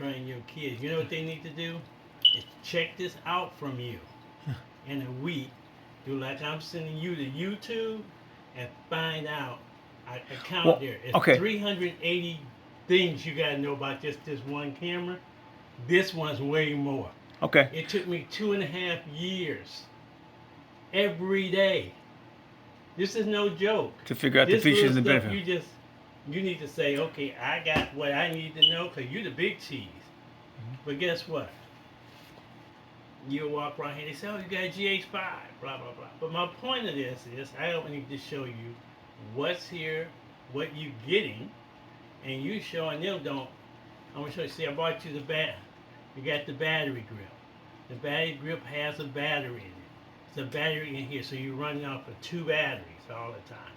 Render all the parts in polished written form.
train your kids. You know what they need to do? Is check this out from you in a week. Do like I'm sending you to YouTube and find out. I count Well, there. It's okay. 380 things you gotta know about just this one camera. This one's way more. Okay. It took me 2.5 years every day. This is no joke. To figure out the This features little and the stuff benefit. you need to say, okay, I got what I need to know because you're the big cheese. But guess what? You'll walk around here and they say, oh, you got a GH5, blah, blah, blah. But my point of this is I don't need to show you what's here, what you're getting, and you showing them don't. I'm going to show you. See, I bought you the bat. You got the battery grip. The battery grip has a battery in it. It's a battery in here, so you're running off of 2 batteries all the time.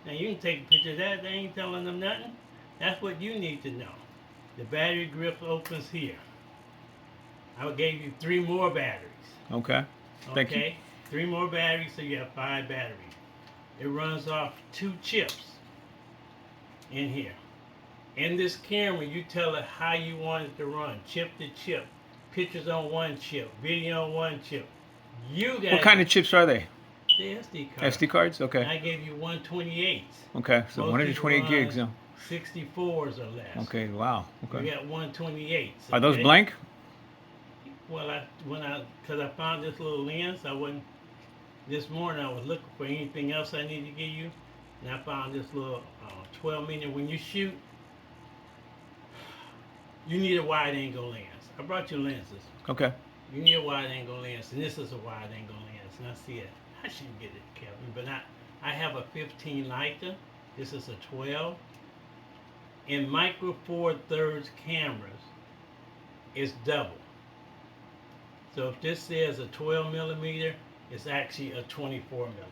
Now, you can take a picture of that. They ain't telling them nothing. That's what you need to know. The battery grip opens here. I gave you 3 more batteries. Okay. Thank you. Okay? 3 more batteries, so you have 5 batteries. It runs off 2 chips in here. In this camera, you tell it how you want it to run, chip to chip. Pictures on one chip, video on one chip. You got What kind of chips are they? the SD card. SD cards? And Okay. I gave you 128s. Okay. So Most 128 people gigs. run 64s or less. Okay. Wow. We Okay. got 128s. Are those okay? blank? Well, because I found this little lens, this morning I was looking for anything else I need to give you, and I found this little 12 millimeter. When you shoot, you need a wide angle lens. I brought you lenses. Okay. You need a wide angle lens, and this is a wide angle lens. And I see it. I shouldn't get it, Kevin, but I have a 15 Leica. This is a 12. In Micro Four Thirds cameras, it's double. So if this says a 12 millimeter, it's actually a 24 millimeter.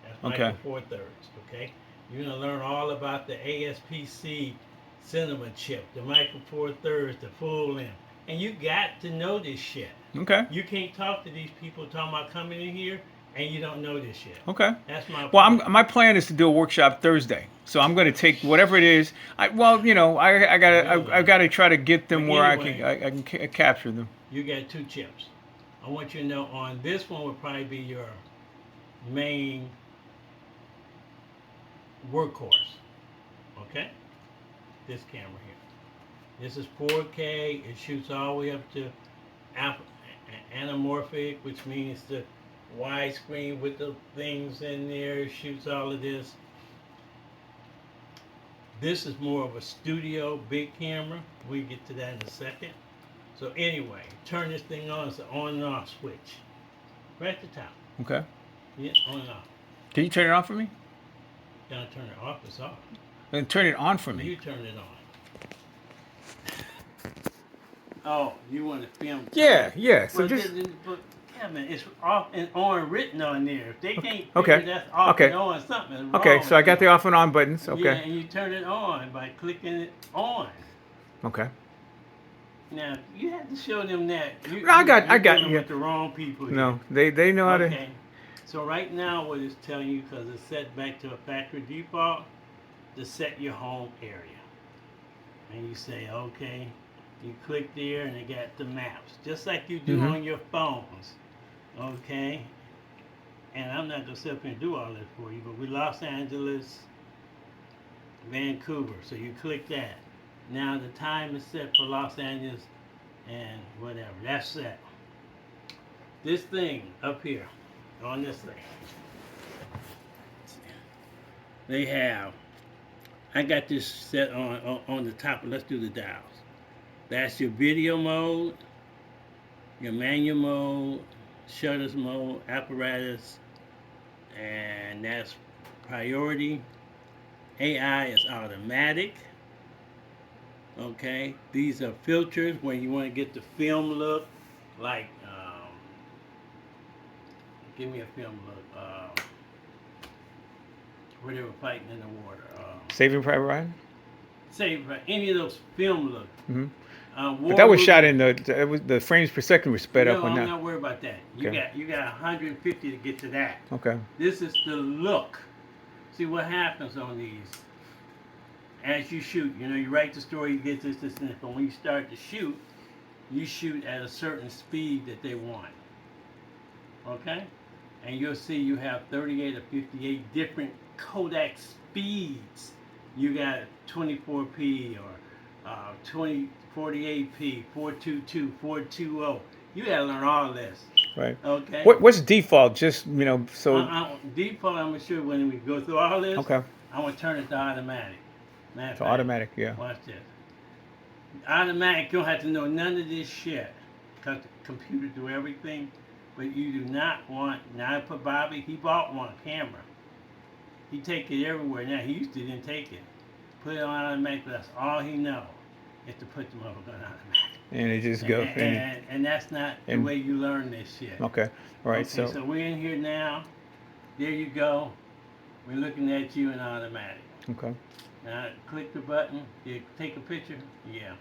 That's Micro Okay. Four Thirds. Okay. You're gonna learn all about the ASPC cinema chip, the Micro Four Thirds, the full length. And you got to know this shit. Okay. You can't talk to these people talking about coming in here and you don't know this shit. Okay. That's my Well, point. my plan is to do a workshop Thursday, so I'm going to take whatever it is. I gotta try to get them But where anyway. I can capture them. You got 2 chips. I want you to know on this one would probably be your main workhorse. Okay? This camera here. This is 4K. It shoots all the way up to anamorphic, which means the widescreen with the things in there. It shoots all of this. This is more of a studio big camera. We'll get to that in a second. So anyway, turn this thing on. It's an on and off switch. Right at the top. Okay. Yeah, on and off. Can you turn it on for me? Gotta turn it off. It's off. And turn it on for You me. turn it on. Oh, you want to film? Yeah. Yeah. So Well, just but Kevin, it's off and on written on there. If they can't Okay. figure that's off Okay. and on, something is wrong. okay. So I got the with off and on buttons. it. Yeah, Okay. and you turn it on by clicking it on. Okay. Now you have to show them that. You, No, I got- you're dealing yeah. with the wrong people. Here. No, they know how to. Okay. So right now, what it's telling you, because it's set back to a factory default, to set your home area. And you say, okay, you click there and it got the maps, just like you do Mhm. on your phones. Okay? And I'm not going to sit up here and do all this for you, but we Los Angeles, Vancouver. So you click that. Now the time is set for Los Angeles and whatever. That's set. This thing up here, on this thing, they have, I got this set on the top. Let's do the dials. That's your video mode, your manual mode, shutters mode, apparatus, and that's priority. AI is automatic. Okay, these are filters when you want to get the film look, like, give me a film look, where they were fighting in the water. Saving Private Ryan. Say, any of those film look. Mm-hmm. War But that was movie- shot in the frames per second were sped no, up on I'm that. not worried about that. You Okay. got 150 to get to that. Okay. This is the look. See what happens on these. as you shoot, you write the story, you get this, and this. But when you start to shoot, you shoot at a certain speed that they want. Okay? And you'll see you have 38 or 58 different codec speeds. You got 24p or 48p, 422, 420. You gotta learn all this. Right. Okay? What's default? Just so. Default, I'm gonna show when we go through all this. Okay. I'm gonna turn it to automatic. Matter of So fact, automatic, yeah. watch this. Automatic, you don't have to know none of this shit. Because the computer do everything. But you do not want, now I put Bobby, he bought one camera. He take it everywhere now. He used to didn't take it. Put it on automatic, but that's all he know is to put the motherfucker on automatic. And it just goes. And that's not the way you learn this shit. Okay. All right. Okay, so we're in here now. There you go. We're looking at you in automatic. Okay. Now click the button. You take a picture. Yeah.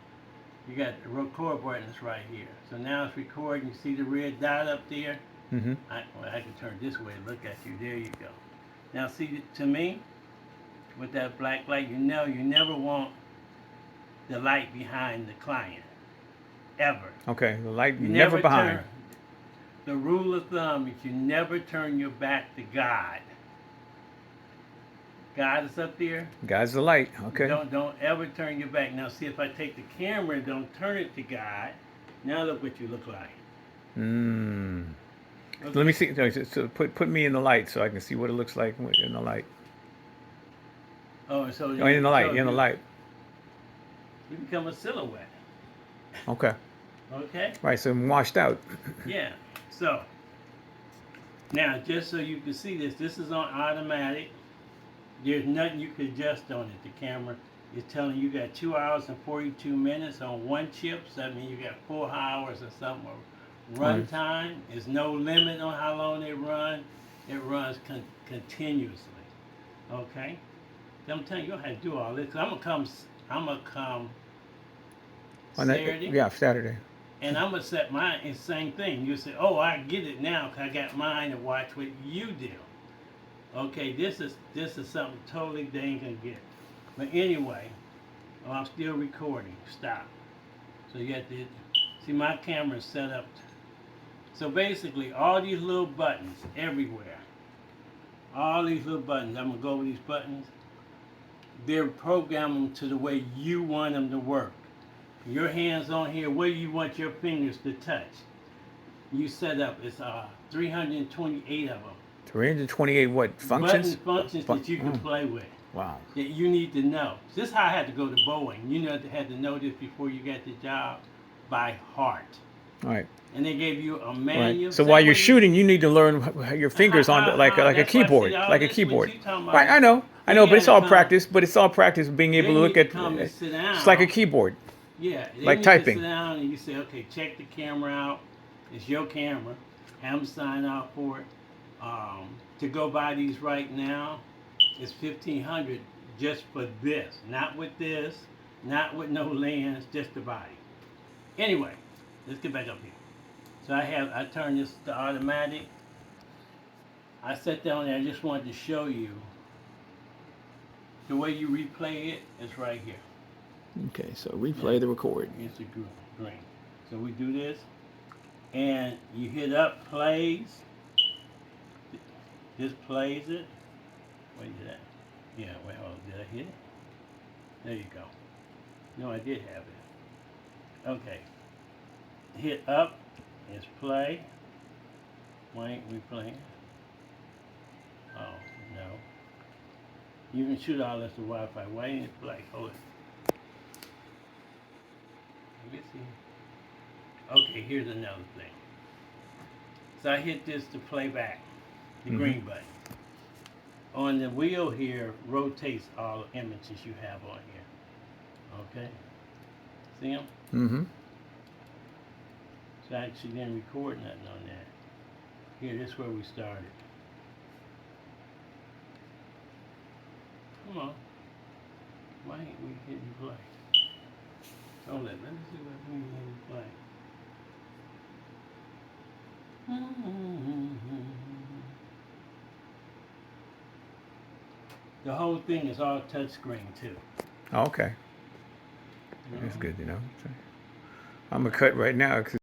You got the record button is right here. So now it's recording. You see the red dot up there? Mm-hmm. I can turn this way to look at you. There you go. Now see, to me, with that black light, you never want the light behind the client. Ever. Okay. The light You never behind. The rule of thumb is you never turn your back to God. God is up there. God's the light. Okay. Don't ever turn your back. Now see, if I take the camera and don't turn it to God, now look what you look like. Mm. Okay. Let me see. So put me in the light so I can see what it looks like in the light. Oh, so Oh, in the light. In the light. You become a silhouette. Okay. Okay. Right. So I'm washed out. Yeah. So now, just so you can see this is on automatic. There's nothing you can adjust on it. The camera is telling you got 2 hours and 42 minutes on one chip. So that means you got 4 hours or something. Run time is no limit on how long they run. It runs continuously. Okay. I'm telling you, you'll have to do all this. I'm gonna come Saturday. Yeah, Saturday. And I'm gonna set mine. It's the same thing. You say, "Oh, I get it now because I got mine to watch what you do." Okay, this is something totally they ain't gonna get. But anyway, I'm still recording. Stop. So you got to see my camera set up. So basically, all these little buttons everywhere. All these little buttons. I'm gonna go over these buttons. They're programmed to the way you want them to work. Your hands on here. Where you want your fingers to touch. You set up. It's 328 of them. 328 what functions? Functions that you can play with. Wow. That you need to know. This is how I had to go to Boeing. You had to know this before you got the job by heart. All right. And they gave you a manual. Right. So while you're shooting, you need to learn your fingers on like a keyboard, like a keyboard. Right. I know, but it's all practice. But it's all practice being able to look at. It's like a keyboard. Yeah. Like typing. You sit down and you say, okay, check the camera out. It's your camera. Have them sign out for it. To go buy these right now, it's $1,500 just for this. Not with this, not with no lens, just the body. Anyway, let's get back up here. So I turned this to automatic. I sat down there. I just wanted to show you the way you replay it is right here. Okay, so replay the record. It's a green. So we do this, and you hit up plays. This plays it. Wait, did that? Yeah, well, did I hit it? There you go. No, I did have it. Okay. Hit up is play. Why ain't we playing? Oh, no. You can shoot all this to Wi-Fi. Why ain't it play? Hold it. Let me see. Okay, here's another thing. So I hit this to play back. The green button. On the wheel here, rotates all the images you have on here. Okay? See them? Mm-hmm. So I actually didn't record nothing on that. Here, this is where we started. Come on. Why ain't we hitting play? Hold it. Let me see what we hitting play. The whole thing is all touchscreen too. Oh, okay. That's good, you know. I'm gonna cut right now.